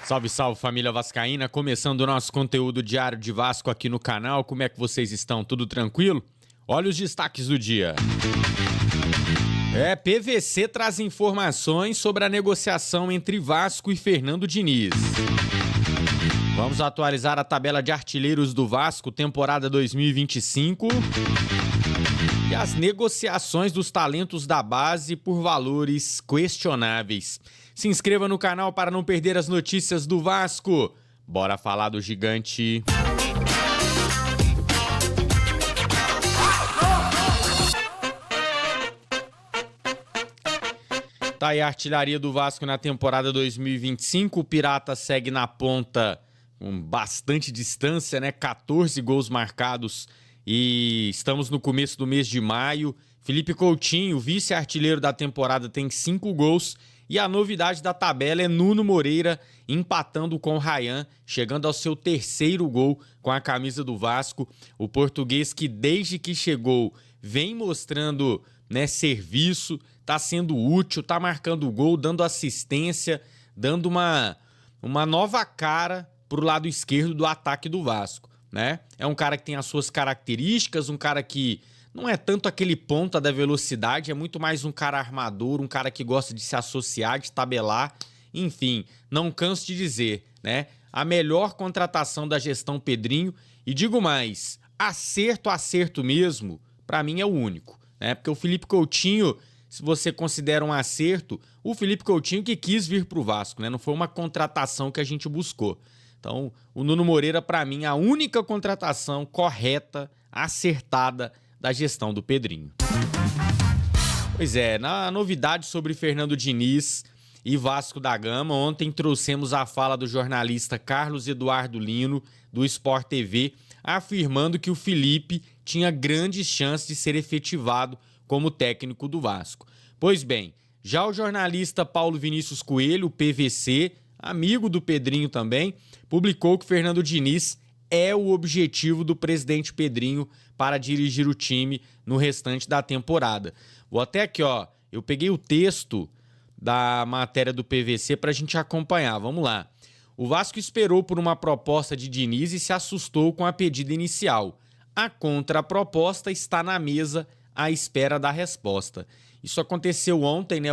Salve, salve, família vascaína, começando o nosso conteúdo diário de Vasco aqui no canal. Como é que vocês estão? Tudo tranquilo? Olha os destaques do dia. PVC traz informações sobre a negociação entre Vasco e Fernando Diniz. Vamos atualizar a tabela de artilheiros do Vasco, temporada 2025. E as negociações dos talentos da base por valores questionáveis. Se inscreva no canal para não perder as notícias do Vasco. Bora falar do gigante. Tá aí a artilharia do Vasco na temporada 2025. O Pirata segue na ponta com bastante distância, né? 14 gols marcados e estamos no começo do mês de maio. Felipe Coutinho, vice-artilheiro da temporada, tem 5 gols. E a novidade da tabela é Nuno Moreira empatando com o Ryan, chegando ao seu 3º gol com a camisa do Vasco. O português que desde que chegou vem mostrando, né, serviço, tá sendo útil, tá marcando gol, dando assistência, dando uma nova cara pro lado esquerdo do ataque do Vasco, né? É um cara que tem as suas características, um cara que não é tanto aquele ponta da velocidade, é muito mais um cara armador, um cara que gosta de se associar, de tabelar. Enfim, não canso de dizer, né? A melhor contratação da gestão Pedrinho. E digo mais, acerto mesmo, pra mim é o único, né? Porque o Felipe Coutinho, se você considera um acerto, o Felipe Coutinho que quis vir pro Vasco, né? Não foi uma contratação que a gente buscou. Então, o Nuno Moreira, pra mim, a única contratação correta, acertada da gestão do Pedrinho. Pois é, na novidade sobre Fernando Diniz e Vasco da Gama, ontem trouxemos a fala do jornalista Carlos Eduardo Lino, do Sport TV, afirmando que o Felipe tinha grandes chances de ser efetivado como técnico do Vasco. Pois bem, já o jornalista Paulo Vinícius Coelho, o PVC, amigo do Pedrinho também, publicou que Fernando Diniz é o objetivo do presidente Pedrinho para dirigir o time no restante da temporada. Vou até aqui, ó, eu peguei o texto da matéria do PVC para a gente acompanhar, vamos lá. O Vasco esperou por uma proposta de Diniz e se assustou com a pedida inicial. A contraproposta está na mesa à espera da resposta. Isso aconteceu ontem, né?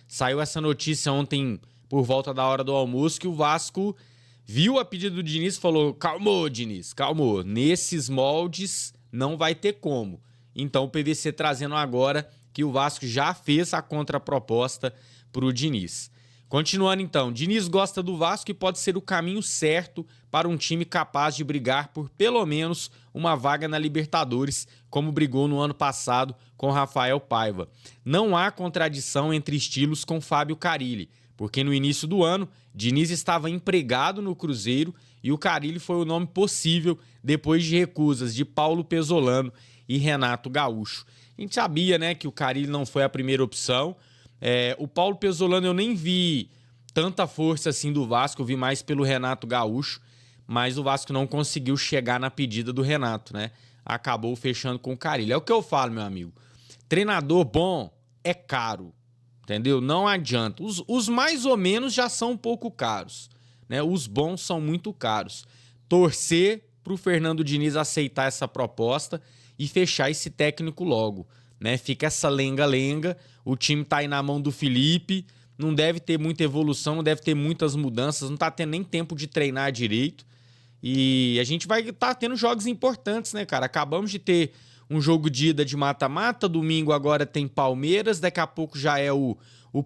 Saiu essa notícia ontem por volta da hora do almoço que o Vasco viu a pedida do Diniz e falou: calmou, Diniz, calmou. Nesses moldes não vai ter como. Então o PVC trazendo agora que o Vasco já fez a contraproposta para o Diniz. Continuando então, Diniz gosta do Vasco e pode ser o caminho certo para um time capaz de brigar por pelo menos uma vaga na Libertadores, como brigou no ano passado com Rafael Paiva. Não há contradição entre estilos com Fábio Carille, porque no início do ano, Diniz estava empregado no Cruzeiro e o Carille foi o nome possível depois de recusas de Paulo Pesolano e Renato Gaúcho. A gente sabia, né, que o Carille não foi a primeira opção. O Paulo Pesolano eu nem vi tanta força assim do Vasco, eu vi mais pelo Renato Gaúcho, mas o Vasco não conseguiu chegar na pedida do Renato, né? Acabou fechando com o Carille. É o que eu falo, meu amigo. Treinador bom é caro. Entendeu? Não adianta. Os mais ou menos já são um pouco caros, né? Os bons são muito caros. Torcer pro Fernando Diniz aceitar essa proposta e fechar esse técnico logo, né? Fica essa lenga-lenga, o time tá aí na mão do Felipe, não deve ter muita evolução, não deve ter muitas mudanças, não tá tendo nem tempo de treinar direito. E a gente vai estar tendo jogos importantes, né, cara? Acabamos de ter um jogo de ida de mata-mata, domingo agora tem Palmeiras, daqui a pouco já é o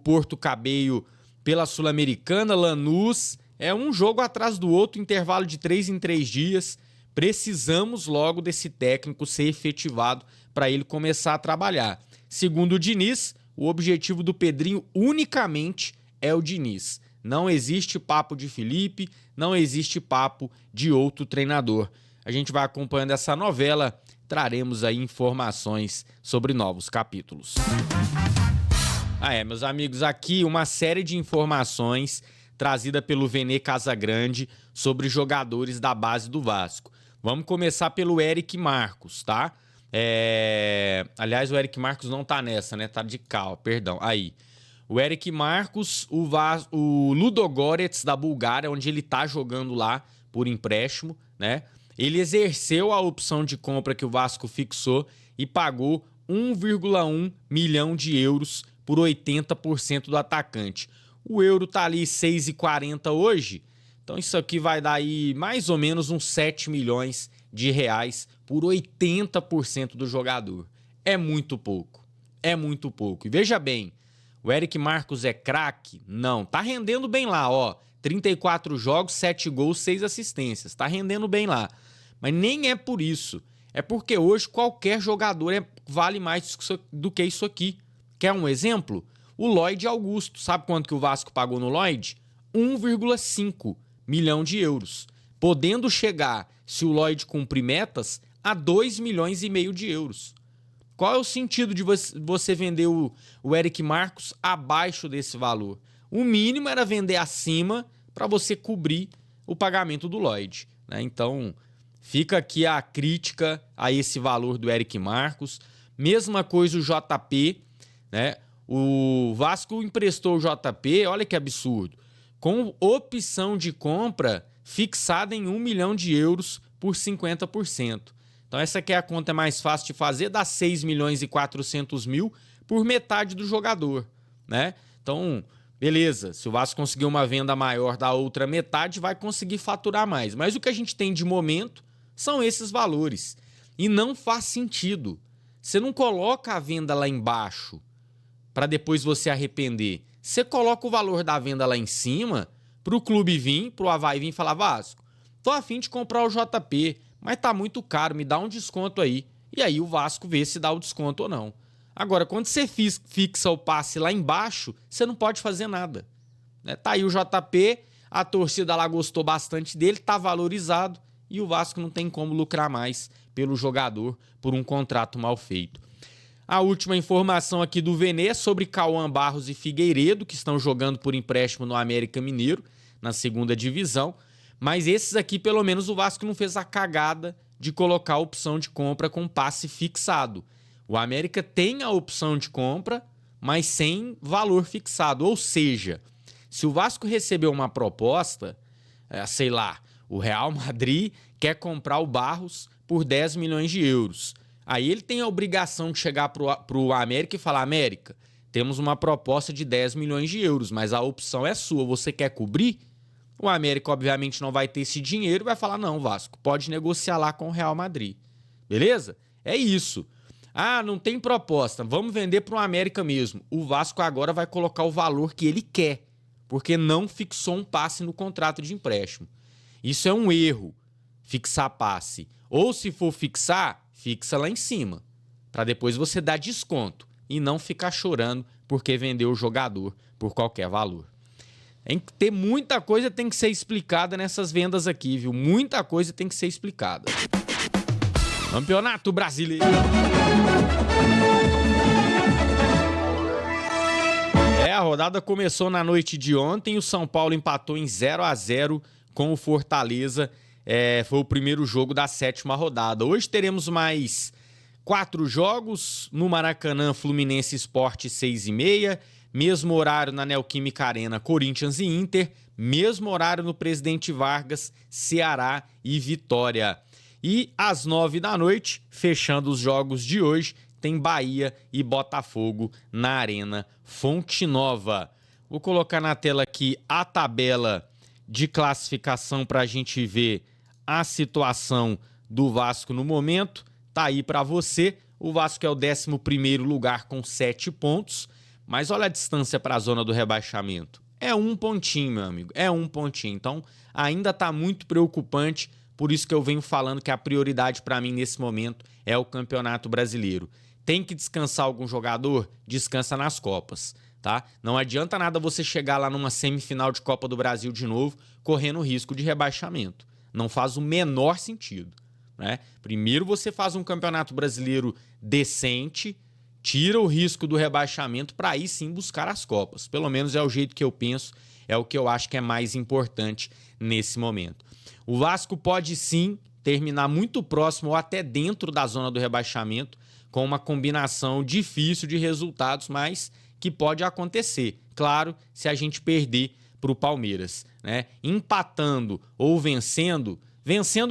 Porto Cabello pela Sul-Americana, Lanús, é um jogo atrás do outro, intervalo de 3 em 3 dias, precisamos logo desse técnico ser efetivado para ele começar a trabalhar. Segundo o Diniz, o objetivo do Pedrinho unicamente é o Diniz. Não existe papo de Felipe, não existe papo de outro treinador. A gente vai acompanhando essa novela, traremos aí informações sobre novos capítulos. Meus amigos, aqui uma série de informações trazida pelo Vene Casagrande sobre jogadores da base do Vasco. Vamos começar pelo Eric Marcos, tá? Aliás, o Eric Marcos não tá nessa, né? Tá de cal, perdão. Aí. O Eric Marcus, o Ludogorets da Bulgária, onde ele tá jogando lá por empréstimo, né? Ele exerceu a opção de compra que o Vasco fixou e pagou 1,1 milhão de euros por 80% do atacante. O euro tá ali 6,40 hoje, então isso aqui vai dar aí mais ou menos uns 7 milhões de reais por 80% do jogador. É muito pouco, é muito pouco. E veja bem, o Eric Marcus é craque? Não, tá rendendo bem lá, ó. 34 jogos, 7 gols, 6 assistências, tá rendendo bem lá. Mas nem é por isso, é porque hoje qualquer jogador vale mais do que isso aqui. Quer um exemplo? O Lloyd Augusto, sabe quanto que o Vasco pagou no Lloyd? 1,5 milhão de euros, podendo chegar, se o Lloyd cumprir metas, a 2 milhões e meio de euros. Qual é o sentido de você vender o Eric Marcus abaixo desse valor? O mínimo era vender acima para você cobrir o pagamento do Lloyd, né? Então, fica aqui a crítica a esse valor do Eric Marcus. Mesma coisa o JP, né? O Vasco emprestou o JP, olha que absurdo, com opção de compra fixada em 1 milhão de euros por 50%. Então essa aqui é a conta mais fácil de fazer, dá 6 milhões e 400 mil por metade do jogador, né? Então, beleza, se o Vasco conseguir uma venda maior da outra metade, vai conseguir faturar mais. Mas o que a gente tem de momento são esses valores. E não faz sentido. Você não coloca a venda lá embaixo para depois você arrepender. Você coloca o valor da venda lá em cima para o clube vir, para o Avaí vir e falar: Vasco, tô a fim de comprar o JP, mas tá muito caro, me dá um desconto aí. E aí o Vasco vê se dá o desconto ou não. Agora, quando você fixa o passe lá embaixo, você não pode fazer nada, né? Tá aí o JP, a torcida lá gostou bastante dele, tá valorizado e o Vasco não tem como lucrar mais pelo jogador por um contrato mal feito. A última informação aqui do Vene é sobre Cauã Barros e Figueiredo, que estão jogando por empréstimo no América Mineiro, na segunda divisão. Mas esses aqui, pelo menos, o Vasco não fez a cagada de colocar a opção de compra com passe fixado. O América tem a opção de compra, mas sem valor fixado. Ou seja, se o Vasco receber uma proposta, sei lá, o Real Madrid quer comprar o Barros por 10 milhões de euros. Aí ele tem a obrigação de chegar para o América e falar: América, temos uma proposta de 10 milhões de euros, mas a opção é sua, você quer cobrir? O América, obviamente, não vai ter esse dinheiro e vai falar: não, Vasco, pode negociar lá com o Real Madrid. Beleza? É isso. Ah, não tem proposta, vamos vender para o América mesmo. O Vasco agora vai colocar o valor que ele quer, porque não fixou um passe no contrato de empréstimo. Isso é um erro, fixar passe. Ou se for fixar, fixa lá em cima, para depois você dar desconto e não ficar chorando porque vendeu o jogador por qualquer valor. Tem que ter muita coisa, tem que ser explicada nessas vendas aqui, viu? Muita coisa tem que ser explicada. Campeonato Brasileiro. A rodada começou na noite de ontem, o São Paulo empatou em 0-0 com o Fortaleza. Foi o primeiro jogo da 7ª rodada. Hoje teremos mais 4 jogos no Maracanã, Fluminense Sport 6h30, mesmo horário na Neoquímica Arena, Corinthians e Inter, mesmo horário no Presidente Vargas, Ceará e Vitória. E às 9 da noite, fechando os jogos de hoje, tem Bahia e Botafogo na Arena Fonte Nova. Vou colocar na tela aqui a tabela de classificação para a gente ver a situação do Vasco no momento. Tá aí para você. O Vasco é o 11º lugar com 7 pontos. Mas olha a distância para a zona do rebaixamento. É 1 pontinho, meu amigo. É 1 pontinho. Então ainda tá muito preocupante. Por isso que eu venho falando que a prioridade para mim nesse momento é o Campeonato Brasileiro. Tem que descansar algum jogador? Descansa nas Copas, tá? Não adianta nada você chegar lá numa semifinal de Copa do Brasil de novo, correndo risco de rebaixamento. Não faz o menor sentido, né? Primeiro você faz um Campeonato Brasileiro decente, tira o risco do rebaixamento para aí sim buscar as Copas. Pelo menos é o jeito que eu penso, é o que eu acho que é mais importante nesse momento. O Vasco pode sim terminar muito próximo ou até dentro da zona do rebaixamento, com uma combinação difícil de resultados, mas que pode acontecer. Claro, se a gente perder para o Palmeiras, né? Empatando ou vencendo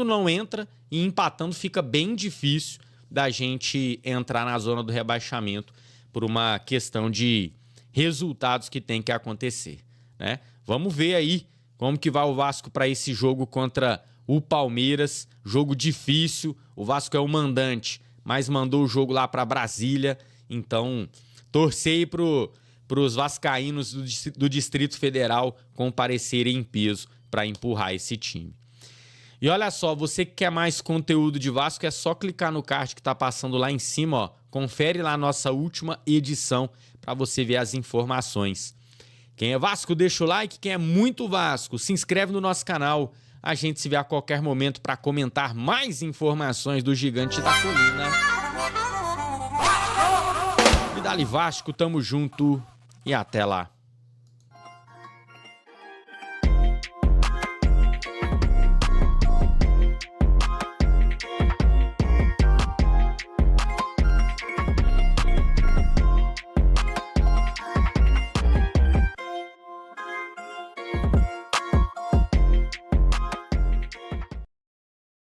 não entra e empatando fica bem difícil da gente entrar na zona do rebaixamento por uma questão de resultados que tem que acontecer, né? Vamos ver aí como que vai o Vasco para esse jogo contra o Palmeiras, jogo difícil. O Vasco é o mandante, mas mandou o jogo lá para Brasília, então torcer aí pros vascaínos do Distrito Federal comparecerem em peso para empurrar esse time. E olha só, você que quer mais conteúdo de Vasco, é só clicar no card que tá passando lá em cima, ó. Confere lá a nossa última edição para você ver as informações. Quem é Vasco, deixa o like. Quem é muito Vasco, se inscreve no nosso canal. A gente se vê a qualquer momento para comentar mais informações do Gigante da Colina. E dali Vasco, tamo junto e até lá.